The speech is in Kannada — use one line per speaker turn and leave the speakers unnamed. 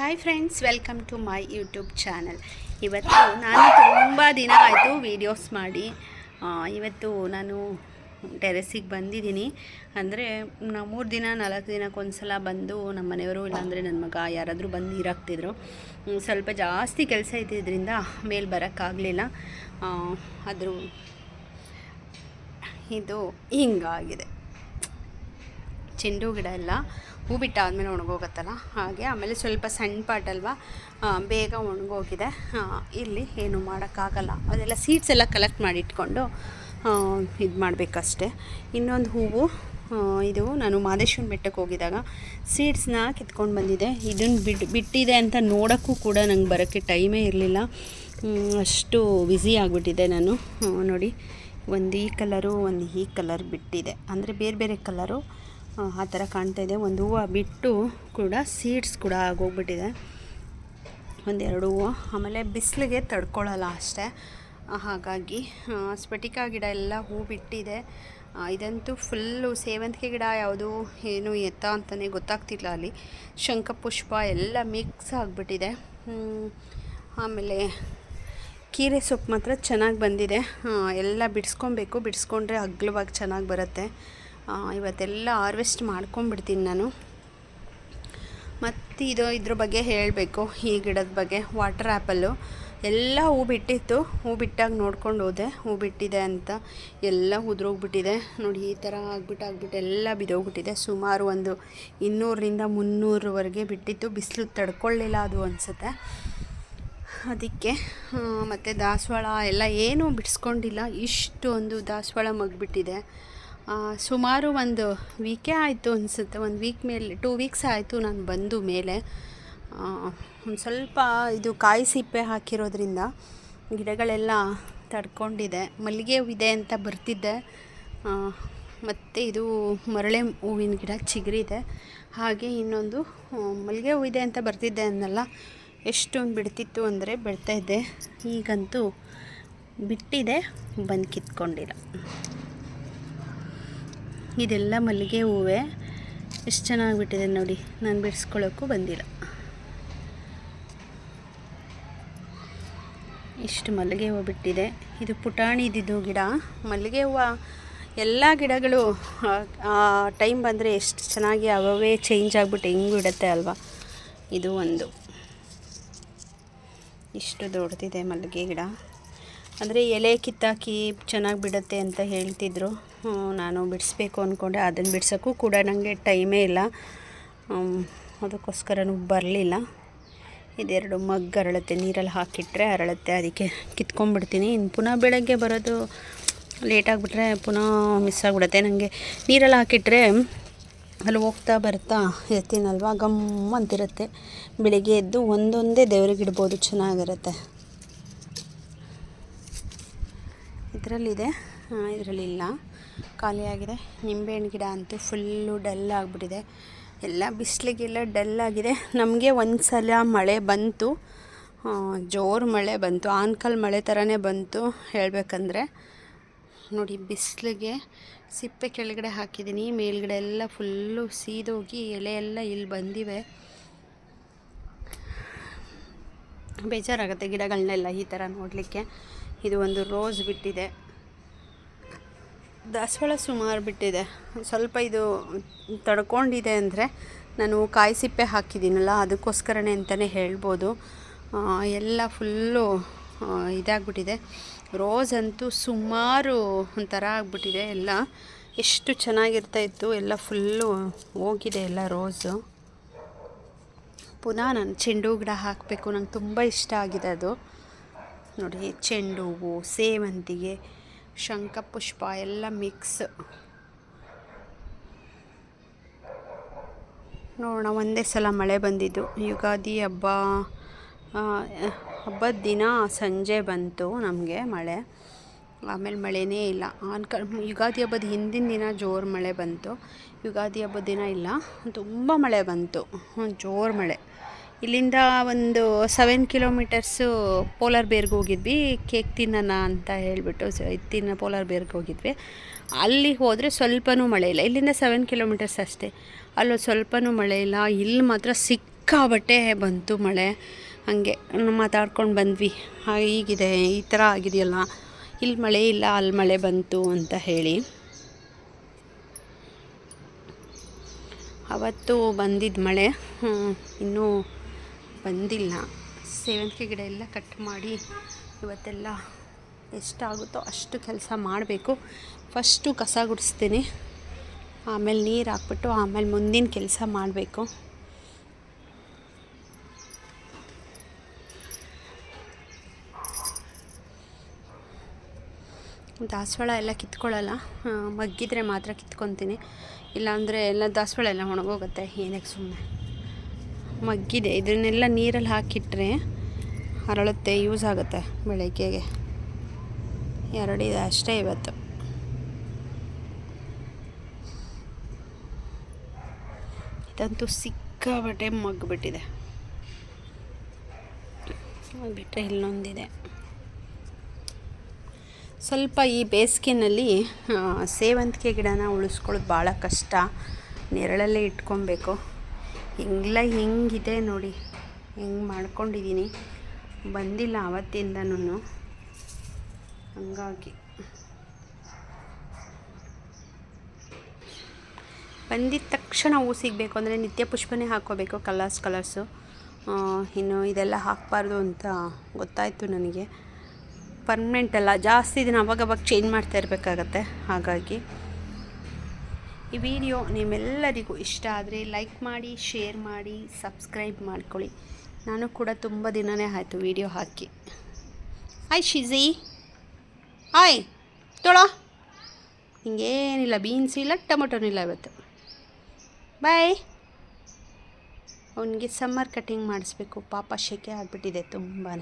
Hi friends, welcome to my YouTube channel. ಇವತ್ತು ನಾನು ತುಂಬ ದಿನ ಆಯಿತು ವೀಡಿಯೋಸ್ ಮಾಡಿ. ಇವತ್ತು ನಾನು ಟೆರೆಸಿಗೆ ಬಂದಿದ್ದೀನಿ. ಅಂದರೆ ನಾವು 3 ದಿನ 4 ದಿನಕ್ಕೊಂದ್ಸಲ ಬಂದು ನಮ್ಮ ಮನೆಯವರು ಇಲ್ಲಾಂದರೆ ನನ್ನ ಮಗ ಯಾರಾದರೂ ಬಂದು ನೀರಾಕ್ತಿದ್ರು. ಸ್ವಲ್ಪ ಜಾಸ್ತಿ ಕೆಲಸ ಇದ್ದಿದ್ದರಿಂದ ಮೇಲೆ ಬರೋಕ್ಕಾಗಲಿಲ್ಲ. ಆದರೂ ಇದು ಹಿಂಗಾಗಿದೆ. ಚೆಂಡು ಗಿಡ ಎಲ್ಲ ಹೂ ಬಿಟ್ಟಾದಮೇಲೆ ಒಣಗೋಗುತ್ತಲ್ಲ ಹಾಗೆ. ಆಮೇಲೆ ಸ್ವಲ್ಪ ಸಣ್ಣ ಪಾಟಲ್ವ, ಬೇಗ ಒಣಗೋಗಿದೆ. ಇಲ್ಲಿ ಏನು ಮಾಡೋಕ್ಕಾಗಲ್ಲ, ಅದೆಲ್ಲ ಸೀಡ್ಸ್ ಎಲ್ಲ ಕಲೆಕ್ಟ್ ಮಾಡಿ ಇಟ್ಕೊಂಡು ಇದು ಮಾಡಬೇಕಷ್ಟೆ. ಇನ್ನೊಂದು ಹೂವು, ಇದು ನಾನು ಮಾದೇಶ್ವರನ ಬೆಟ್ಟಕ್ಕೆ ಹೋಗಿದಾಗ ಸೀಡ್ಸ್ನ ಕಿತ್ಕೊಂಡು ಬಂದಿದ್ದೆ. ಇದನ್ನು ಬಿಟ್ಟಿದೆ ಅಂತ ನೋಡೋಕ್ಕೂ ಕೂಡ ನಂಗೆ ಬರೋಕ್ಕೆ ಟೈಮೇ ಇರಲಿಲ್ಲ, ಅಷ್ಟು ಬ್ಯುಸಿ ಆಗಿಬಿಟ್ಟಿದೆ ನಾನು. ನೋಡಿ, ಒಂದು ಈ ಕಲರು, ಒಂದು ಈ ಕಲರ್ ಬಿಟ್ಟಿದೆ, ಅಂದರೆ ಬೇರೆ ಬೇರೆ ಕಲರು ಆ ಥರ ಕಾಣ್ತಾಯಿದೆ. ಒಂದು ಹೂವು ಬಿಟ್ಟು ಕೂಡ ಸೀಡ್ಸ್ ಕೂಡ ಆಗೋಗ್ಬಿಟ್ಟಿದೆ, ಒಂದೆರಡು ಹೂವು. ಆಮೇಲೆ ಬಿಸಿಲಿಗೆ ತಡ್ಕೊಳ್ಳಲ್ಲ ಅಷ್ಟೇ, ಹಾಗಾಗಿ ಸ್ಫಟಿಕ ಗಿಡ ಎಲ್ಲ ಹೂ ಬಿಟ್ಟಿದೆ. ಇದಂತೂ ಫುಲ್ಲು ಸೇವಂತಿಗೆ ಗಿಡ ಯಾವುದು ಏನು ಎತ್ತ ಅಂತಲೇ ಗೊತ್ತಾಗ್ತಿಲ್ಲ. ಅಲ್ಲಿ ಶಂಖಪುಷ್ಪ ಎಲ್ಲ ಮಿಕ್ಸ್ ಆಗಿಬಿಟ್ಟಿದೆ. ಆಮೇಲೆ ಕೀರೆ ಸೊಪ್ಪು ಮಾತ್ರ ಚೆನ್ನಾಗಿ ಬಂದಿದೆ. ಎಲ್ಲ ಬಿಡಿಸ್ಕೊಂಡ್ರೆ ಅಗ್ಲವಾಗಿ ಚೆನ್ನಾಗಿ ಬರುತ್ತೆ. ಇವತ್ತೆಲ್ಲ ಹಾರ್ವೆಸ್ಟ್ ಮಾಡ್ಕೊಂಡ್ಬಿಡ್ತೀನಿ ನಾನು. ಮತ್ತು ಇದ್ರ ಬಗ್ಗೆ ಹೇಳಬೇಕು, ಈ ಗಿಡದ ಬಗ್ಗೆ. ವಾಟರ್ ಆ್ಯಪಲ್ಲು ಎಲ್ಲ ಹೂ ಬಿಟ್ಟಿತ್ತು. ಹೂ ಬಿಟ್ಟಾಗ ನೋಡ್ಕೊಂಡು ಹೋದೆ, ಹೂ ಬಿಟ್ಟಿದೆ ಅಂತ. ಎಲ್ಲ ಉದುರೋಗ್ಬಿಟ್ಟಿದೆ ನೋಡಿ, ಈ ಥರ ಆಗ್ಬಿಟ್ಟು ಎಲ್ಲ ಬಿದ್ದೋಗ್ಬಿಟ್ಟಿದೆ. ಸುಮಾರು ಒಂದು 200ರಿಂದ 300ವರೆಗೆ ಬಿಟ್ಟಿತ್ತು. ಬಿಸಿಲು ತಡ್ಕೊಳ್ಳಿಲ್ಲ ಅದು ಅನಿಸುತ್ತೆ, ಅದಕ್ಕೆ. ಮತ್ತು ದಾಸವಾಳ ಎಲ್ಲ ಏನೂ ಬಿಡಿಸ್ಕೊಂಡಿಲ್ಲ. ಇಷ್ಟೊಂದು ದಾಸವಾಳ ಮಗ್ಬಿಟ್ಟಿದೆ. ಸುಮಾರು ಒಂದು ವೀಕೇ ಆಯಿತು ಅನಿಸುತ್ತೆ, 1 ವೀಕ್ ಮೇಲೆ 2 ವೀಕ್ಸ್ ಆಯಿತು ನಾನು ಬಂದು ಮೇಲೆ. ಒಂದು ಸ್ವಲ್ಪ ಇದು ಕಾಯಿ ಸಿಪ್ಪೆ ಹಾಕಿರೋದ್ರಿಂದ ಗಿಡಗಳೆಲ್ಲ ತಡ್ಕೊಂಡಿದೆ. ಮಲ್ಲಿಗೆ ಹೂವಿದೆ ಅಂತ ಬರ್ತಿದ್ದೆ, ಮತ್ತು ಇದು ಮರಳೆ ಹೂವಿನ ಗಿಡ ಚಿಗುರಿದೆ. ಹಾಗೆ ಇನ್ನೊಂದು ಮಲ್ಲಿಗೆ ಹೂವಿದೆ ಅಂತ ಬರ್ತಿದ್ದೆ ಅನ್ನಲ್ಲ, ಎಷ್ಟೊಂದು ಬಿಡ್ತಿತ್ತು ಅಂದರೆ ಬಿಡ್ತಾಯಿದ್ದೆ. ಈಗಂತೂ ಬಿಟ್ಟಿದೆ, ಬಂದು ಕಿತ್ಕೊಂಡಿಲ್ಲ. ಇದೆಲ್ಲ ಮಲ್ಲಿಗೆ ಹೂವೇ, ಎಷ್ಟು ಚೆನ್ನಾಗಿಬಿಟ್ಟಿದೆ ನೋಡಿ. ನಾನು ಬಿಡಿಸ್ಕೊಳ್ಳೋಕ್ಕೂ ಬಂದಿಲ್ಲ. ಇಷ್ಟು ಮಲ್ಲಿಗೆ ಹೂವು ಬಿಟ್ಟಿದೆ. ಇದು ಪುಟಾಣಿ ಇದ್ದಿದ್ದು ಗಿಡ. ಮಲ್ಲಿಗೆ ಹೂವು ಎಲ್ಲ ಗಿಡಗಳು ಟೈಮ್ ಬಂದರೆ ಎಷ್ಟು ಚೆನ್ನಾಗಿ ಅವೇ ಚೇಂಜ್ ಆಗಿಬಿಟ್ಟು ಹೆಂಗೆ ಬಿಡುತ್ತೆ ಅಲ್ವಾ. ಇದು ಒಂದು ಇಷ್ಟು ದೊಡ್ಡದಿದೆ ಮಲ್ಲಿಗೆ ಗಿಡ. ಅಂದರೆ ಎಲೆ ಕಿತ್ತಾಕಿ ಚೆನ್ನಾಗಿ ಬಿಡುತ್ತೆ ಅಂತ ಹೇಳ್ತಿದ್ರು. ನಾನು ಬಿಡಿಸ್ಬೇಕು ಅಂದ್ಕೊಂಡೆ, ಅದನ್ನು ಬಿಡ್ಸೋಕ್ಕೂ ಕೂಡ ನನಗೆ ಟೈಮೇ ಇಲ್ಲ, ಅದಕ್ಕೋಸ್ಕರನೂ ಬರಲಿಲ್ಲ. ಇದೆರಡು ಮಗ್ ಅರಳುತ್ತೆ, ನೀರಲ್ಲಿ ಹಾಕಿಟ್ರೆ ಅರಳುತ್ತೆ, ಅದಕ್ಕೆ ಕಿತ್ಕೊಂಡ್ಬಿಡ್ತೀನಿ. ಇನ್ನು ಪುನಃ ಬೆಳಗ್ಗೆ ಬರೋದು ಲೇಟಾಗಿಬಿಟ್ರೆ ಪುನಃ ಮಿಸ್ ಆಗಿಬಿಡುತ್ತೆ. ನನಗೆ ನೀರಲ್ಲಿ ಹಾಕಿಟ್ರೆ ಅಲ್ಲಿ ಹೋಗ್ತಾ ಬರ್ತಾ ಇರ್ತೀನಲ್ವ, ಗಮ್ ಅಂತಿರುತ್ತೆ. ಬೆಳಿಗ್ಗೆ ಎದ್ದು ಒಂದೊಂದೇ ದೇವ್ರಿಗೆ ಇಡ್ಬೋದು, ಚೆನ್ನಾಗಿರುತ್ತೆ. ಇದರಲ್ಲಿದೆ, ಇದರಲ್ಲಿಲ್ಲ, ಖಾಲಿಯಾಗಿದೆ. ನಿಂಬೆಹಣ್ಣು ಗಿಡ ಅಂತೂ ಫುಲ್ಲು ಡಲ್ ಆಗಿಬಿಟ್ಟಿದೆ. ಎಲ್ಲ ಬಿಸಿಲಿಗೆಲ್ಲ ಡಲ್ ಆಗಿದೆ. ನಮಗೆ ಒಂದು ಸಲ ಮಳೆ ಬಂತು, ಜೋರು ಮಳೆ ಬಂತು, ಆನ್ಕಲ್ ಮಳೆ ಥರನೇ ಬಂತು ಹೇಳಬೇಕಂದ್ರೆ. ನೋಡಿ, ಬಿಸಿಲಿಗೆ ಸಿಪ್ಪೆ ಕೆಳಗಡೆ ಹಾಕಿದ್ದೀನಿ, ಮೇಲ್ಗಡೆ ಎಲ್ಲ ಫುಲ್ಲು ಸೀದೋಗಿ ಎಲೆ ಎಲ್ಲ ಇಲ್ಲಿ ಬಂದಿವೆ. ಬೇಜಾರಾಗುತ್ತೆ ಗಿಡಗಳನ್ನೆಲ್ಲ ಈ ಥರ ನೋಡಲಿಕ್ಕೆ. ಇದು ಒಂದು ರೋಸ್ ಬಿಟ್ಟಿದೆ. ದಾಸವಾಳ ಸುಮಾರು ಬಿಟ್ಟಿದೆ. ಸ್ವಲ್ಪ ಇದು ತಡ್ಕೊಂಡಿದೆ ಅಂದರೆ ನಾನು ಕಾಯಿ ಸಿಪ್ಪೆ ಹಾಕಿದ್ದೀನಲ್ಲ, ಅದಕ್ಕೋಸ್ಕರನೇ ಅಂತಲೇ ಹೇಳ್ಬೋದು. ಎಲ್ಲ ಫುಲ್ಲು ಇದಾಗ್ಬಿಟ್ಟಿದೆ. ರೋಸ್ ಅಂತೂ ಸುಮಾರು ಒಂಥರ ಆಗ್ಬಿಟ್ಟಿದೆ ಎಲ್ಲ. ಎಷ್ಟು ಚೆನ್ನಾಗಿರ್ತಾಯಿತ್ತು, ಎಲ್ಲ ಫುಲ್ಲು ಹೋಗಿದೆ ಎಲ್ಲ ರೋಸು. ಪುನಃ ನಾನು ಚೆಂಡು ಗಿಡ ಹಾಕಬೇಕು, ನಂಗೆ ತುಂಬ ಇಷ್ಟ ಆಗಿದೆ ಅದು. ನೋಡಿ, ಚೆಂಡು ಹೂವು, ಸೇವಂತಿಗೆ, ಶಂಖಪುಷ್ಪ ಎಲ್ಲ ಮಿಕ್ಸ್. ನೋಡೋಣ, ಒಂದೇ ಸಲ ಮಳೆ ಬಂದಿದ್ದು. ಯುಗಾದಿ ಹಬ್ಬದ ದಿನ ಸಂಜೆ ಬಂತು ನಮಗೆ ಮಳೆ, ಆಮೇಲೆ ಮಳೆನೇ ಇಲ್ಲ. ಯುಗಾದಿ ಹಬ್ಬದ ಹಿಂದಿನ ದಿನ ಜೋರು ಮಳೆ ಬಂತು, ಯುಗಾದಿ ಹಬ್ಬದ ದಿನ ಇಲ್ಲ. ತುಂಬ ಮಳೆ ಬಂತು, ಜೋರು ಮಳೆ. ಇಲ್ಲಿಂದ ಒಂದು 7 ಕಿಲೋಮೀಟರ್ಸು ಪೋಲಾರ್ ಬೇರ್ಗೆ ಹೋಗಿದ್ವಿ, ಕೇಕ್ ತಿನ್ನೋಣ ಅಂತ ಹೇಳಿಬಿಟ್ಟು ಪೋಲಾರ್ ಬೇರ್ಗೆ ಹೋಗಿದ್ವಿ. ಅಲ್ಲಿ ಹೋದರೆ ಸ್ವಲ್ಪನೂ ಮಳೆ ಇಲ್ಲ. ಇಲ್ಲಿಂದ 7 ಕಿಲೋಮೀಟರ್ಸ್ ಅಷ್ಟೇ, ಅಲ್ಲೊಂದು ಸ್ವಲ್ಪನೂ ಮಳೆ ಇಲ್ಲ. ಇಲ್ಲಿ ಮಾತ್ರ ಸಿಕ್ಕಾಬಟ್ಟೆ ಬಂತು ಮಳೆ. ಹಾಗೆ ಮಾತಾಡ್ಕೊಂಡು ಬಂದ್ವಿ, ಹೀಗಿದೆ ಈ ಥರ ಆಗಿದೆಯಲ್ಲ, ಇಲ್ಲಿ ಮಳೆ ಇಲ್ಲ ಅಲ್ಲಿ ಮಳೆ ಬಂತು ಅಂತ ಹೇಳಿ. ಅವತ್ತು ಬಂದಿದ್ದ ಮಳೆ ಇನ್ನೂ ಬಂದಿಲ್ಲ. ಸೇವಂತಿಗೆ ಗಿಡ ಎಲ್ಲ ಕಟ್ ಮಾಡಿ ಇವತ್ತೆಲ್ಲ ಎಷ್ಟಾಗುತ್ತೋ ಅಷ್ಟು ಕೆಲಸ ಮಾಡಬೇಕು. ಫಸ್ಟು ಕಸ ಗುಡಿಸ್ತೀನಿ, ಆಮೇಲೆ ನೀರು ಹಾಕ್ಬಿಟ್ಟು ಆಮೇಲೆ ಮುಂದಿನ ಕೆಲಸ ಮಾಡಬೇಕು. ದಾಸವಾಳ ಎಲ್ಲ ಕಿತ್ಕೊಳ್ಳಲ್ಲ, ಮಗ್ಗಿದ್ರೆ ಮಾತ್ರ ಕಿತ್ಕೊತೀನಿ, ಇಲ್ಲಾಂದರೆ ಎಲ್ಲ ದಾಸವಾಳ ಎಲ್ಲ ಒಣಗೋಗುತ್ತೆ. ಏನಕ್ಕೆ ಸುಮ್ಮನೆ ಮಗ್ಗಿದೆ, ಇದನ್ನೆಲ್ಲ ನೀರಲ್ಲಿ ಹಾಕಿಟ್ರೆ ಹರಳುತ್ತೆ, ಯೂಸ್ ಆಗುತ್ತೆ ಬೆಳಗ್ಗೆಗೆ. 2 ಇದೆ ಅಷ್ಟೇ ಇವತ್ತು. ಇದಂತೂ ಸಿಕ್ಕಾಬಟ್ಟೆ ಮಗ್ಗಿಬಿಟ್ಟಿದೆ. ಬಿಟ್ಟರೆ ಇಲ್ಲೊಂದಿದೆ. ಸ್ವಲ್ಪ ಈ ಬೇಸಿಗೆನಲ್ಲಿ ಸೇವಂತಿಗೆ ಗಿಡನ ಉಳಿಸ್ಕೊಳ್ಳೋದು ಭಾಳ ಕಷ್ಟ, ನೆರಳಲ್ಲೇ ಇಟ್ಕೊಬೇಕು. ಹೆಂಗಿದೆ ನೋಡಿ, ಹೆಂಗೆ ಮಾಡ್ಕೊಂಡಿದ್ದೀನಿ, ಬಂದಿಲ್ಲ ಆವತ್ತಿಂದನೂ. ಹಂಗಾಗಿ ಬಂದಿದ್ದ ತಕ್ಷಣ ಹೂ ಸಿಗಬೇಕು ಅಂದರೆ ನಿತ್ಯ ಪುಷ್ಪನೇ ಹಾಕ್ಕೋಬೇಕು, ಕಲರ್ಸು. ಇನ್ನು ಇದೆಲ್ಲ ಹಾಕಬಾರ್ದು ಅಂತ ಗೊತ್ತಾಯಿತು ನನಗೆ. ಪರ್ಮನೆಂಟ್ ಅಲ್ಲ, ಜಾಸ್ತಿ ದಿನ ಅವಾಗವಾಗ ಚೇಂಜ್ ಮಾಡ್ತಾ ಇರಬೇಕಾಗತ್ತೆ. ಹಾಗಾಗಿ ಈ ವಿಡಿಯೋ ನಿಮ್ಮೆಲ್ಲರಿಗೂ ಇಷ್ಟ ಆದರೆ ಲೈಕ್ ಮಾಡಿ, ಶೇರ್ ಮಾಡಿ, ಸಬ್ಸ್ಕ್ರೈಬ್ ಮಾಡ್ಕೊಳ್ಳಿ. ನಾನು ಕೂಡ ತುಂಬ ದಿನವೇ ಆಯಿತು ವಿಡಿಯೋ ಹಾಕಿ. ಹಾಯ್ ಶಿಜಿ, ಹಾಯ್ ತೊಳೋ. ಹಿಂಗೇನಿಲ್ಲ, ಬೀನ್ಸ್ ಇಲ್ಲ, ಟೊಮೊಟೊನೂ ಇಲ್ಲ ಇವತ್ತು. ಬಾಯ್. ಅವನಿಗೆ ಸಮ್ಮರ್ ಕಟಿಂಗ್ ಮಾಡಿಸ್ಬೇಕು, ಪಾಪ ಶೆಕೆ ಆಗಿಬಿಟ್ಟಿದೆ ತುಂಬಾ.